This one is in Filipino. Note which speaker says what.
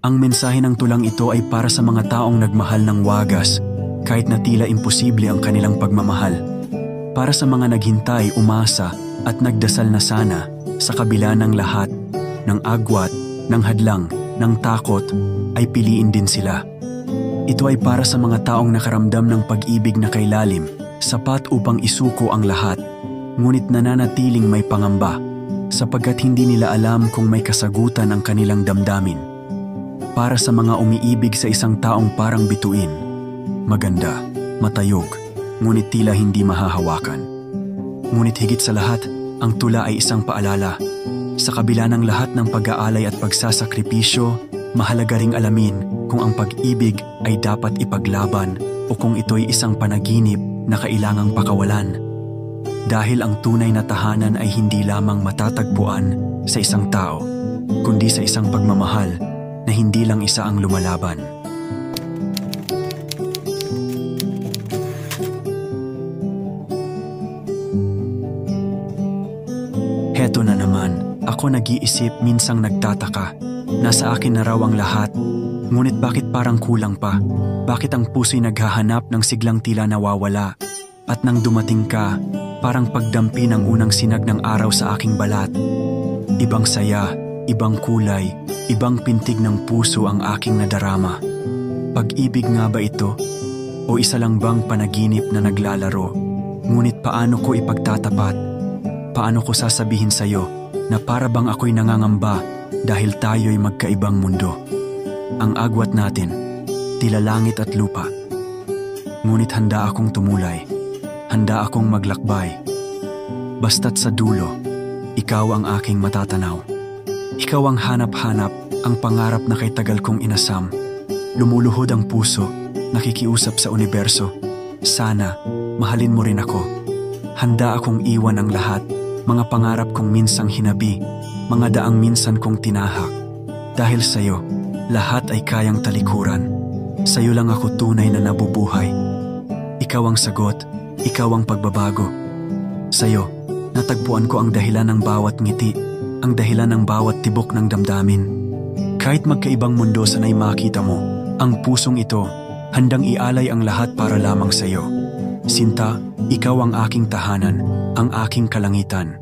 Speaker 1: Ang mensahe ng tulang ito ay para sa mga taong nagmahal ng wagas kahit na tila imposible ang kanilang pagmamahal. Para sa mga naghintay, umasa at nagdasal na sana sa kabila ng lahat, ng agwat, ng hadlang, ng takot, ay piliin din sila. Ito ay para sa mga taong nakaramdam ng pag-ibig na kay lalim, sapat upang isuko ang lahat, ngunit nananatiling may pangamba sapagkat hindi nila alam kung may kasagutan ang kanilang damdamin. Para sa mga umiibig sa isang taong parang bituin, maganda, matayog, ngunit tila hindi mahahawakan. Ngunit higit sa lahat, ang tula ay isang paalala. Sa kabila ng lahat ng pag-aalay at pagsasakripisyo, mahalaga ring alamin kung ang pag-ibig ay dapat ipaglaban o kung ito'y isang panaginip na kailangang pakawalan. Dahil ang tunay na tahanan ay hindi lamang matatagpuan sa isang tao, kundi sa isang pagmamahal na hindi lang isa ang lumalaban. Heto na naman, ako nag-iisip, minsang nagtataka. Nasa akin na raw ang lahat, ngunit bakit parang kulang pa? Bakit ang puso'y naghahanap ng siglang tila nawawala? At nang dumating ka, parang pagdampi ng unang sinag ng araw sa aking balat. Ibang saya, ibang kulay, ibang pintig ng puso ang aking nadarama. Pag-ibig nga ba ito? O isa lang bang panaginip na naglalaro? Ngunit paano ko ipagtatapat? Paano ko sasabihin sa'yo na para bang ako'y nangangamba dahil tayo'y magkaibang mundo? Ang agwat natin, tila langit at lupa. Ngunit handa akong tumulay, handa akong maglakbay. Basta't sa dulo, ikaw ang aking matatanaw. Ikaw ang hanap-hanap, ang pangarap na kay tagal kong inasam. Lumuluhod ang puso, nakikiusap sa universo. Sana, mahalin mo rin ako. Handa akong iwan ang lahat, mga pangarap kong minsang hinabi, mga daang minsan kong tinahak. Dahil sa'yo, lahat ay kayang talikuran. Sa'yo lang ako tunay na nabubuhay. Ikaw ang sagot, ikaw ang pagbabago. Sa'yo, natagpuan ko ang dahilan ng bawat ngiti, ang dahilan ng bawat tibok ng damdamin. Kahit magkaibang mundo sana'y makita mo, ang pusong ito, handang ialay ang lahat para lamang sa'yo. Sinta, ikaw ang aking tahanan, ang aking kalangitan.